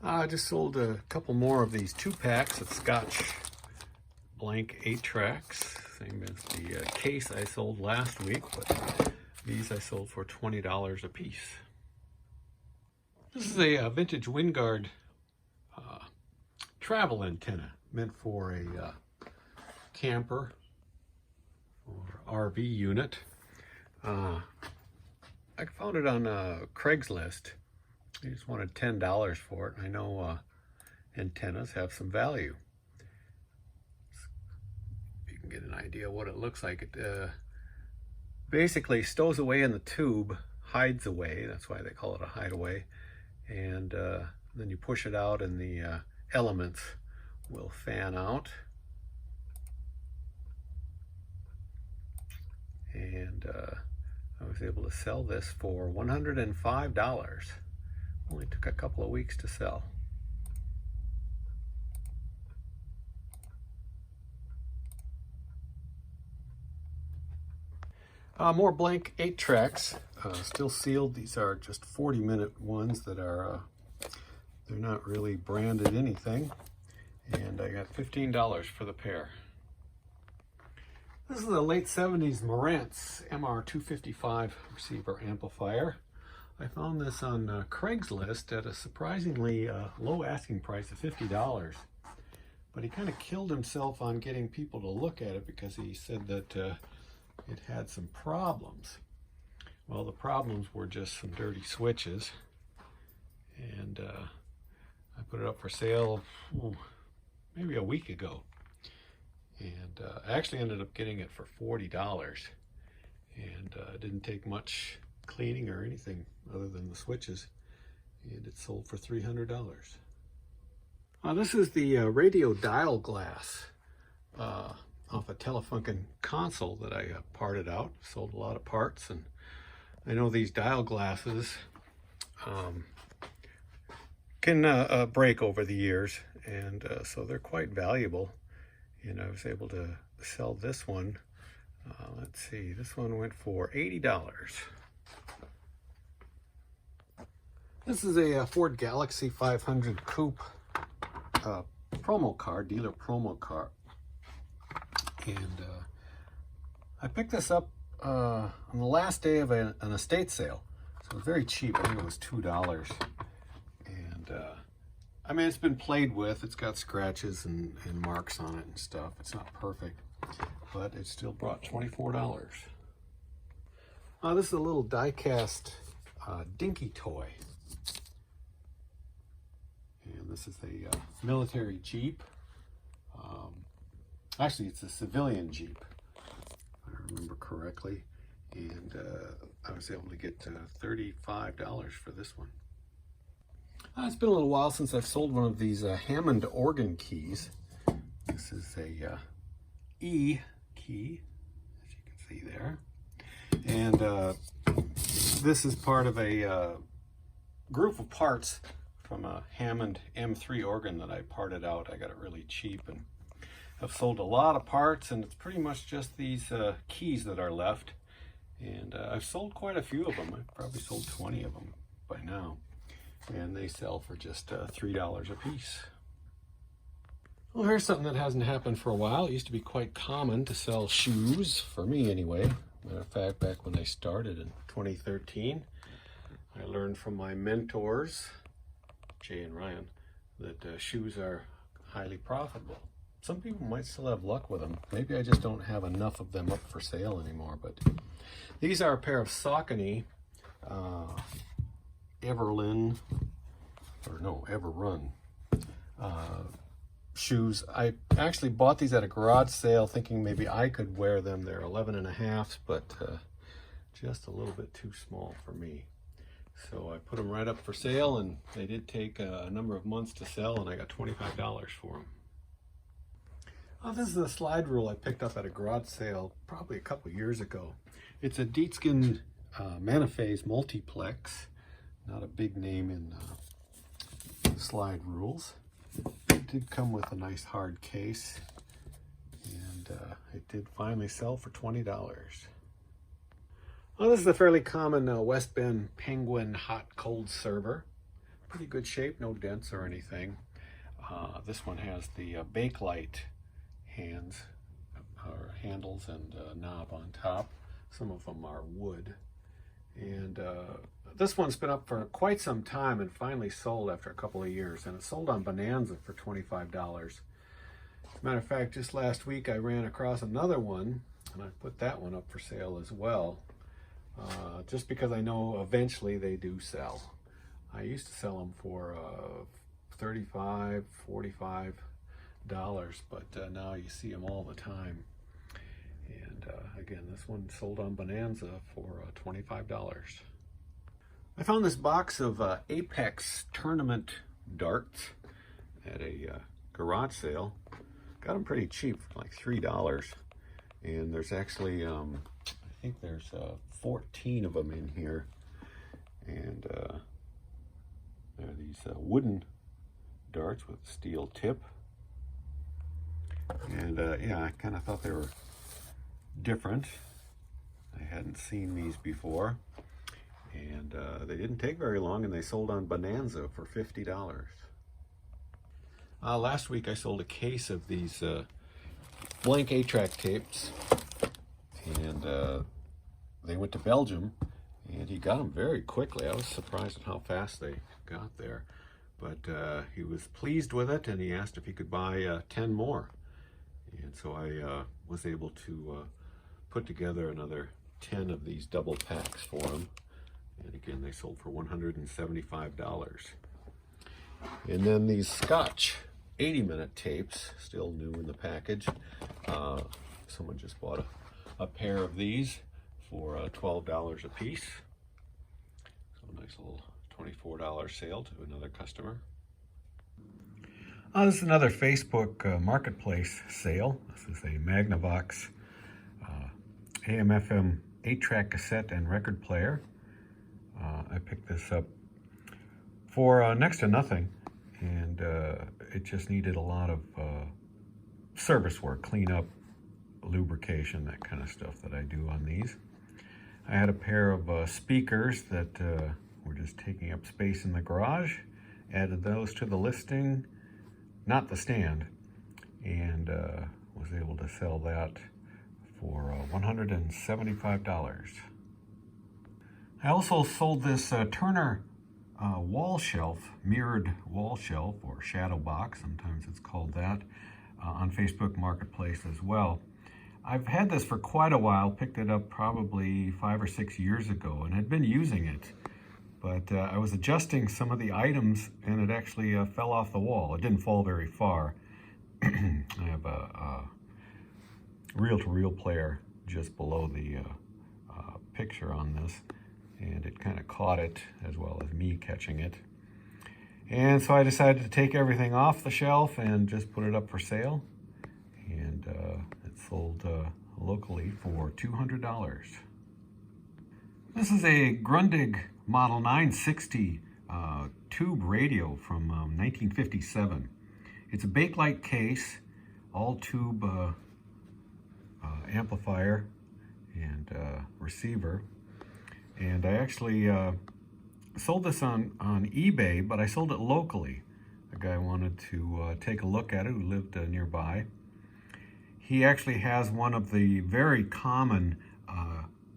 I just sold a couple more of these 2-packs of Scotch blank 8-tracks. Same as the case I sold last week, but these I sold for $20 a piece. This is a vintage Wingard travel antenna meant for a camper or RV unit. I found it on Craigslist. I just wanted $10 for it. I know antennas have some value. You can get an idea what it looks like. It basically stows away in the tube, hides away. That's why they call it a hideaway. And then you push it out and the elements will fan out. And I was able to sell this for $105. Only took a couple of weeks to sell. More blank 8-tracks, still sealed. These are just 40-minute ones that are, they're not really branded anything. And I got $15 for the pair. This is a late 70s Marantz MR255 receiver amplifier. I found this on Craigslist at a surprisingly low asking price of $50. But he kind of killed himself on getting people to look at it because he said that it had some problems. Well, the problems were just some dirty switches. And I put it up for sale maybe a week ago. And I actually ended up getting it for $40. And it didn't take much cleaning or anything other than the switches. And it sold for $300. This is the radio dial glass off a Telefunken console that I parted out. Sold a lot of parts, and I know these dial glasses can break over the years, and so they're quite valuable. And I was able to sell this one. Let's see, this one went for $80. This is a Ford Galaxy 500 Coupe promo card, dealer promo card. And I picked this up on the last day of an estate sale. So it was very cheap. I think it was $2. And I mean, it's been played with. It's got scratches and marks on it and stuff. It's not perfect, but it still brought $24. This is a little die-cast dinky toy. And this is a military Jeep. Actually, it's a civilian Jeep, if I remember correctly. And I was able to get $35 for this one. It's been a little while since I've sold one of these Hammond organ keys. This is a E key, as you can see there. And this is part of a group of parts from a Hammond M3 organ that I parted out. I got it really cheap, and I've sold a lot of parts, and it's pretty much just these keys that are left. And I've sold quite a few of them. I've probably sold 20 of them by now. And they sell for just $3 a piece. Well, here's something that hasn't happened for a while. It used to be quite common to sell shoes, for me anyway. Matter of fact, back when I started in 2013, I learned from my mentors, Jay and Ryan, that shoes are highly profitable. Some people might still have luck with them. Maybe I just don't have enough of them up for sale anymore. But these are a pair of Saucony Everrun shoes. I actually bought these at a garage sale thinking maybe I could wear them. They're 11.5, but just a little bit too small for me. So I put them right up for sale, and they did take a number of months to sell, and I got $25 for them. This is a Sliderule I picked up at a garage sale probably a couple years ago. It's a Dietzgen Manophase multiplex. Not a big name in Sliderules. It did come with a nice hard case, and it did finally sell for $20. Well, this is a fairly common West Bend Penguin hot cold server pretty good shape, no dents or anything. This one has the Bakelite handles and knob on top. Some of them are wood. And this one's been up for quite some time and finally sold after a couple of years. And it sold on Bonanza for $25. As a matter of fact, just last week I ran across another one and I put that one up for sale as well. Just because I know eventually they do sell. I used to sell them for $35, $45, but now you see them all the time. And again, this one sold on Bonanza for $25. I found this box of Apex tournament darts at a garage sale. Got them pretty cheap, like $3. And there's actually, I think there's 14 of them in here. And there are these wooden darts with a steel tip. And yeah, I kind of thought they were different. I hadn't seen these before. And they didn't take very long, and they sold on Bonanza for $50. Last week I sold a case of these blank 8-track tapes, and they went to Belgium, and he got them very quickly. I was surprised at how fast they got there, but he was pleased with it, and he asked if he could buy 10 more. And so I was able to put together another 10 of these double packs for him. And again, they sold for $175. And then these Scotch 80-minute tapes, still new in the package. Someone just bought a pair of these for $12 a piece. So a nice little $24 sale to another customer. This is another Facebook Marketplace sale. This is a Magnavox AM/FM 8-track cassette and record player. I picked this up for next to nothing, and it just needed a lot of service work, cleanup, lubrication, that kind of stuff that I do on these. I had a pair of speakers that were just taking up space in the garage, added those to the listing, not the stand, and was able to sell that for $175. I also sold this Turner wall shelf, mirrored wall shelf, or shadow box, sometimes it's called that, on Facebook Marketplace as well. I've had this for quite a while, picked it up probably 5 or 6 years ago, and had been using it. But I was adjusting some of the items, and it actually fell off the wall. It didn't fall very far. I have a reel-to-reel player just below the picture on this, and it kind of caught it as well as me catching it. And so I decided to take everything off the shelf and just put it up for sale. And it sold locally for $200. This is a Grundig Model 960 tube radio from 1957. It's a Bakelite case, all tube amplifier and receiver. And I actually sold this on eBay, but I sold it locally. A guy wanted to take a look at it who lived nearby. He actually has one of the very common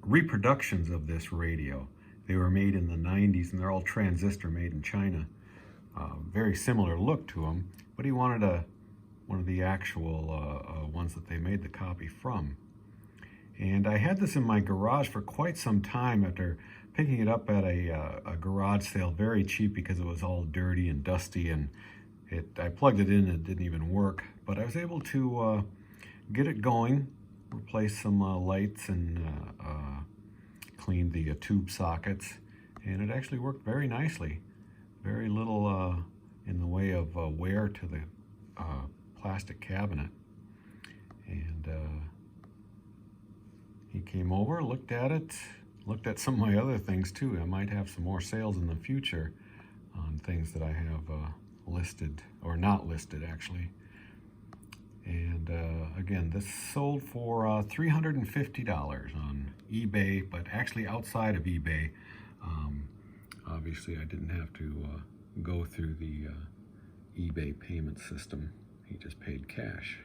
reproductions of this radio. They were made in the 90s, and they're all transistor, made in China. Very similar look to them, but he wanted one of the actual ones that they made the copy from. And I had this in my garage for quite some time after picking it up at a garage sale, very cheap because it was all dirty and dusty, and I plugged it in and it didn't even work. But I was able to get it going, replace some lights, and cleaned the tube sockets, and it actually worked very nicely. Very little in the way of wear to the plastic cabinet. And he came over, looked at it, looked at some of my other things too. I might have some more sales in the future on things that I have listed, or not listed actually. And again, this sold for $350 on eBay, but actually outside of eBay. Obviously I didn't have to go through the eBay payment system. He just paid cash.